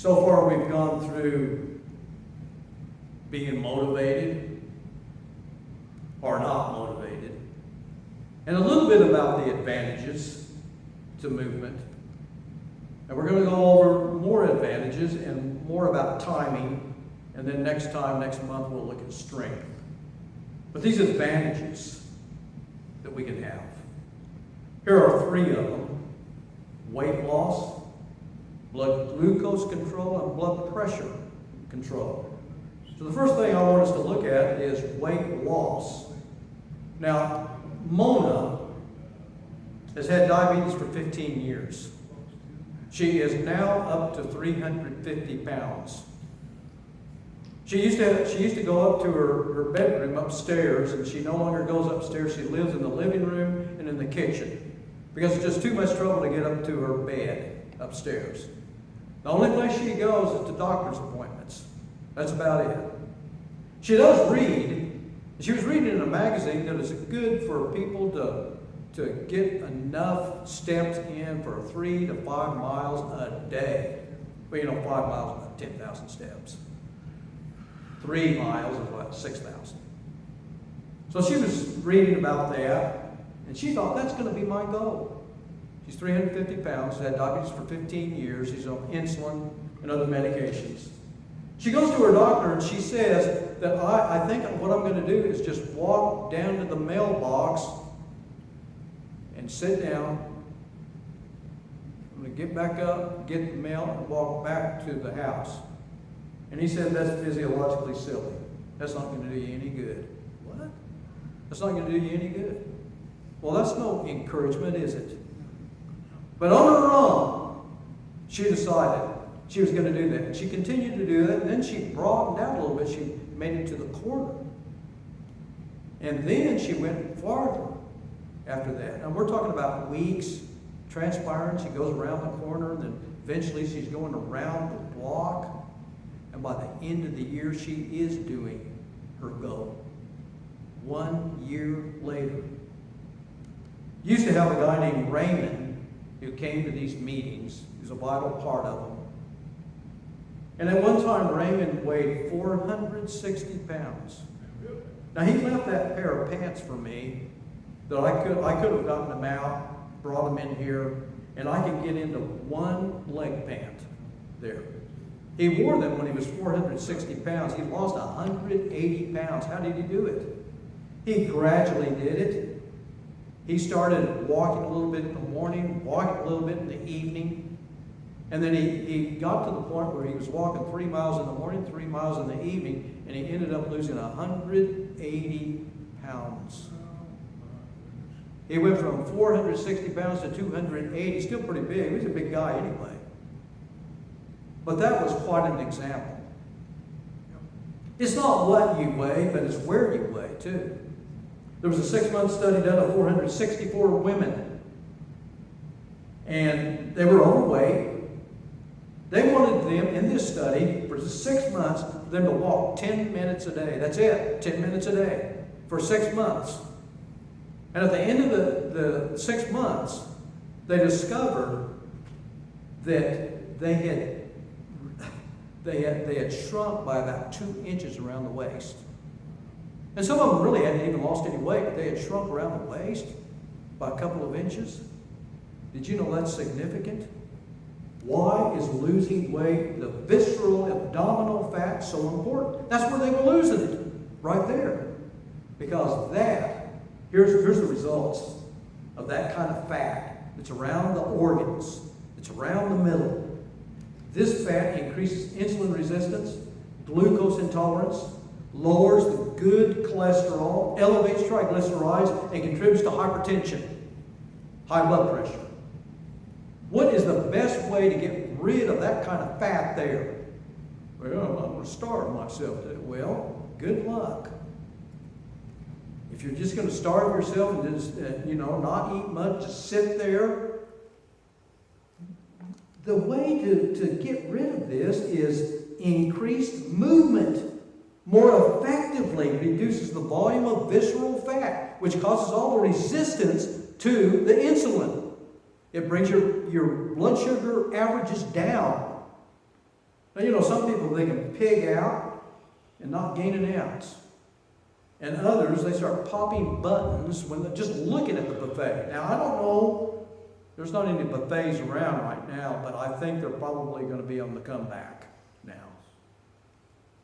So far we've gone through being motivated or not motivated, and a little bit about the advantages to movement. And we're going to go over more advantages and more about timing, and then next month, we'll look at strength. But these advantages that we can have. Here are 3 of them: weight loss, blood glucose control, and blood pressure control. So the first thing I want us to look at is weight loss. Now, Mona has had diabetes for 15 years. She is now up to 350 pounds. She used to go up to her bedroom upstairs, and she no longer goes upstairs. She lives in the living room and in the kitchen because it's just too much trouble to get up to her bed upstairs. The only place she goes is to doctor's appointments. That's about it. She does read. She was reading in a magazine that it's good for people to get enough steps in for 3 to 5 miles a day. Well, 5 miles is about 10,000 steps. 3 miles is what, 6,000. So she was reading about that, and she thought, that's going to be my goal. She's 350 pounds, had diabetes for 15 years. She's on insulin and other medications. She goes to her doctor and she says that I think what I'm going to do is just walk down to the mailbox and sit down. I'm going to get back up, get the mail, and walk back to the house. And he said, that's physiologically silly. That's not going to do you any good. What? That's not going to do you any good. Well, that's no encouragement, is it? But on her own, she decided she was going to do that. And she continued to do that, and then she broadened out a little bit. She made it to the corner. And then she went farther after that. And we're talking about weeks transpiring. She goes around the corner, and then eventually she's going around the block. And by the end of the year, she is doing her goal. 1 year later. Used to have a guy named Raymond who came to these meetings. He was a vital part of them. And at one time, Raymond weighed 460 pounds. Now, he left that pair of pants for me that I could have gotten them out, brought them in here, and I could get into one leg pant there. He wore them when he was 460 pounds. He lost 180 pounds. How did he do it? He gradually did it. He started walking a little bit in the morning, walking a little bit in the evening, and then he got to the point where he was walking 3 miles in the morning, 3 miles in the evening, and he ended up losing 180 pounds. He went from 460 pounds to 280, still pretty big. He was a big guy anyway. But that was quite an example. It's not what you weigh, but it's where you weigh, too. There was a 6-month study done of 464 women. And they were overweight. They wanted them, in this study, for 6 months, them to walk 10 minutes a day. That's it, 10 minutes a day, for 6 months. And at the end of the 6 months, they discovered that they had shrunk by about 2 inches around the waist. And some of them really hadn't even lost any weight, but they had shrunk around the waist by a couple of inches. Did you know that's significant? Why is losing weight, the visceral abdominal fat, so important? That's where they were losing it, right there. Because here's the results of that kind of fat. It's around the organs. It's around the middle. This fat increases insulin resistance, glucose intolerance, lowers the good cholesterol, elevates triglycerides, and contributes to hypertension, high blood pressure. What is the best way to get rid of that kind of fat there? Well, I'm going to starve myself to it. Well, good luck. If you're just going to starve yourself and just, not eat much, just sit there, the way to get rid of this is increased movement. More effectively reduces the volume of visceral fat, which causes all the resistance to the insulin. It brings your blood sugar averages down. Now, you know, some people, they can pig out and not gain an ounce. And others, they start popping buttons when they're just looking at the buffet. Now, I don't know, there's not any buffets around right now, but I think they're probably going to be on the comeback now.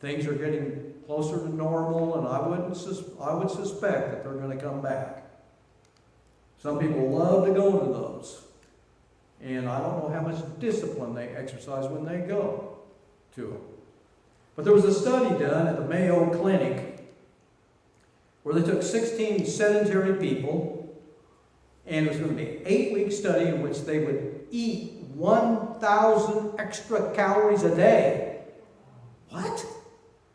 Things are getting closer to normal, and I would suspect that they're going to come back. Some people love to go to those. And I don't know how much discipline they exercise when they go to them. But there was a study done at the Mayo Clinic where they took 16 sedentary people, and it was going to be an 8-week study in which they would eat 1,000 extra calories a day. What?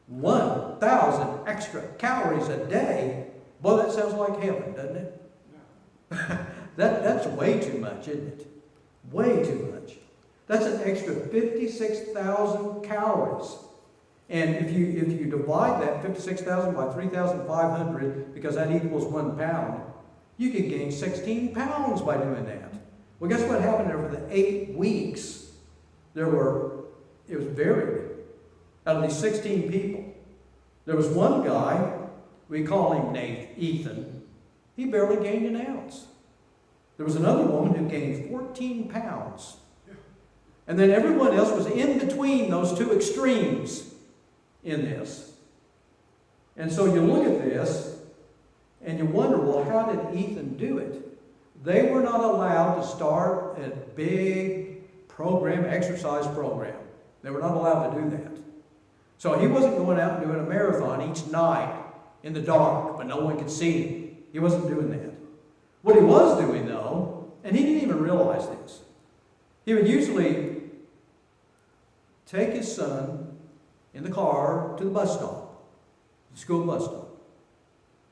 1,000 extra calories a day? Boy, that sounds like heaven, doesn't it? That's way too much, isn't it? Way too much. That's an extra 56,000 calories. And if you divide that 56,000 by 3,500, because that equals 1 pound, you could gain 16 pounds by doing that. Well, guess what happened over the 8 weeks? It was varied. Out of these 16 people, there was one guy, we call him Ethan, he barely gained an ounce. There was another woman who gained 14 pounds. And then everyone else was in between those two extremes in this. And so you look at this and you wonder, well, how did Ethan do it? They were not allowed to start a big program, exercise program. They were not allowed to do that. So he wasn't going out and doing a marathon each night in the dark, but no one could see him. He wasn't doing that. What he was doing, though, and he didn't even realize this, he would usually take his son in the car to the bus stop, the school bus stop.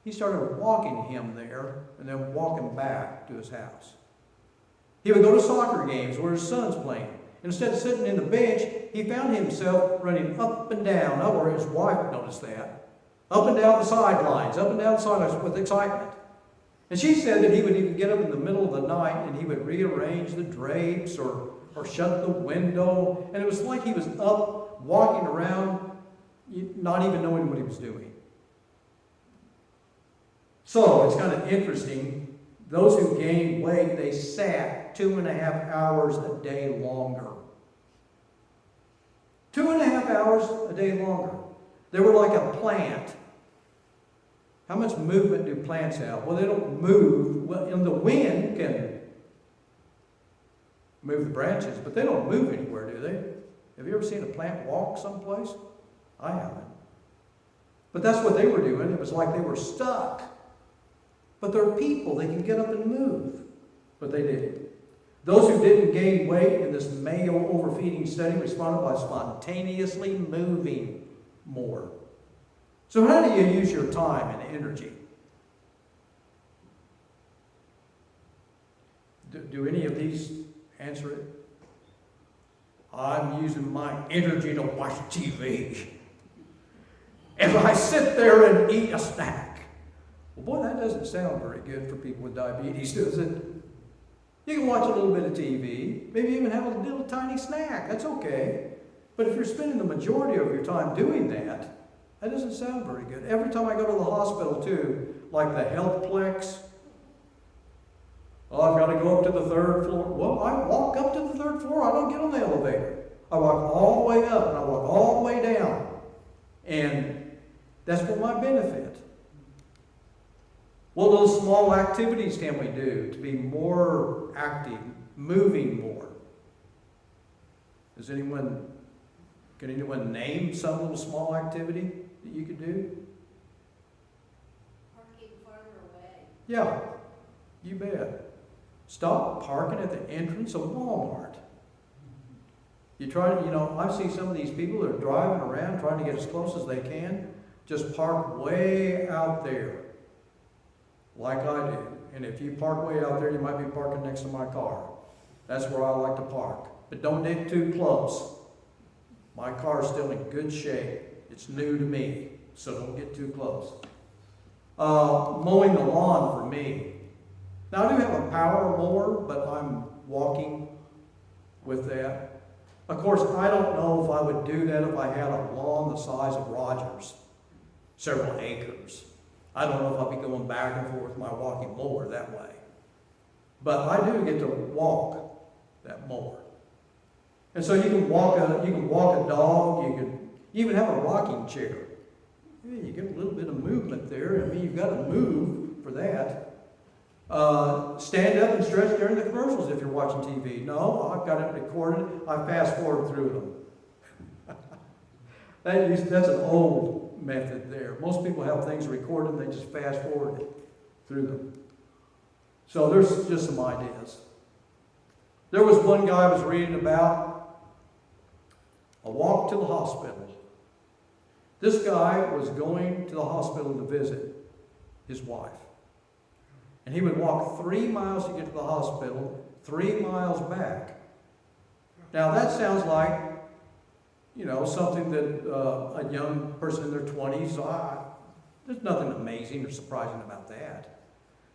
He started walking him there and then walking back to his house. He would go to soccer games where his son's playing. Instead of sitting in the bench, he found himself running up and down, or his wife noticed that, up and down the sidelines with excitement. And she said that he would even get up in the middle of the night and he would rearrange the drapes or shut the window. And it was like he was up, walking around, not even knowing what he was doing. So it's kind of interesting. Those who gained weight, they sat 2.5 hours a day longer. 2.5 hours a day longer. They were like a plant. How much movement do plants have? Well, they don't move. Well, and the wind can move the branches, but they don't move anywhere, do they? Have you ever seen a plant walk someplace? I haven't. But that's what they were doing. It was like they were stuck. But they're people. They can get up and move. But they didn't. Those who didn't gain weight in this Mayo overfeeding study responded by spontaneously moving more. So how do you use your time and energy? Do any of these answer it? I'm using my energy to watch TV. If I sit there and eat a snack. Well, boy, that doesn't sound very good for people with diabetes, does it? You can watch a little bit of TV, maybe even have a little tiny snack. That's okay. But if you're spending the majority of your time doing that, that doesn't sound very good. Every time I go to the hospital, too, like the Healthplex, oh, I've got to go up to the 3rd floor. Well, I walk up to the 3rd floor. I don't get on the elevator. I walk all the way up and I walk all the way down. And that's for my benefit. What little small activities can we do to be more active, moving more? Can anyone name some little small activity that you could do? Parking farther away. Yeah, you bet. Stop parking at the entrance of Walmart. You try to, I see some of these people that are driving around trying to get as close as they can, just park way out there, like I do. And if you park way out there, you might be parking next to my car. That's where I like to park. But don't get too close. My car is still in good shape. It's new to me, so don't get too close. Mowing the lawn for me. Now, I do have a power mower, but I'm walking with that. Of course, I don't know if I would do that if I had a lawn the size of Rogers, several acres. I don't know if I'd be going back and forth with my walking mower that way. But I do get to walk that mower. And so you can walk a dog, you can even have a rocking chair. Yeah, you get a little bit of movement there. I mean, you've got to move for that. Stand up and stretch during the commercials if you're watching TV. No, I've got it recorded. I fast forward through them. That's an old method there. Most people have things recorded and they just fast forward it through them. So there's just some ideas. There was one guy I was reading about, a walk to the hospital. This guy was going to the hospital to visit his wife. And he would walk 3 miles to get to the hospital, 3 miles back. Now that sounds like, something that a young person in their 20s, there's nothing amazing or surprising about that.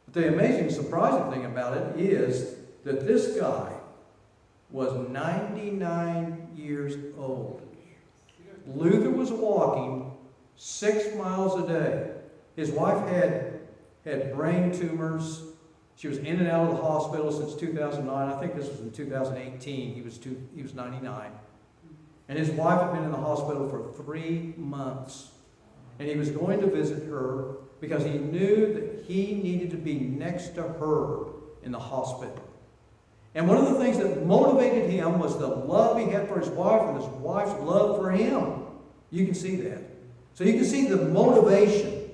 But the amazing, surprising thing about it is that this guy was 99 years old. Luther was walking 6 miles a day. His wife had brain tumors. She was in and out of the hospital since 2009. I think this was in 2018. He was 99. And his wife had been in the hospital for 3 months. And he was going to visit her because he knew that he needed to be next to her in the hospital. And one of the things that motivated him was the love he had for his wife and his wife's love for him. You can see that. So you can see the motivation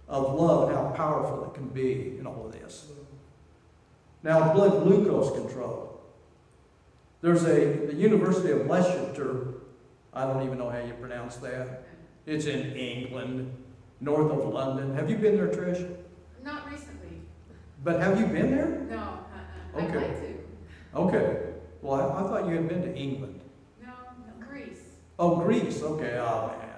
of love and how powerful it can be in all of this. Now, blood glucose control. There's the University of Leicester. I don't even know how you pronounce that. It's in England, north of London. Have you been there, Trish? Not recently. But have you been there? No, Okay. I'd like to. Okay. Well, I thought you had been to England. No, Greece. Oh, Greece. Okay. Oh, man.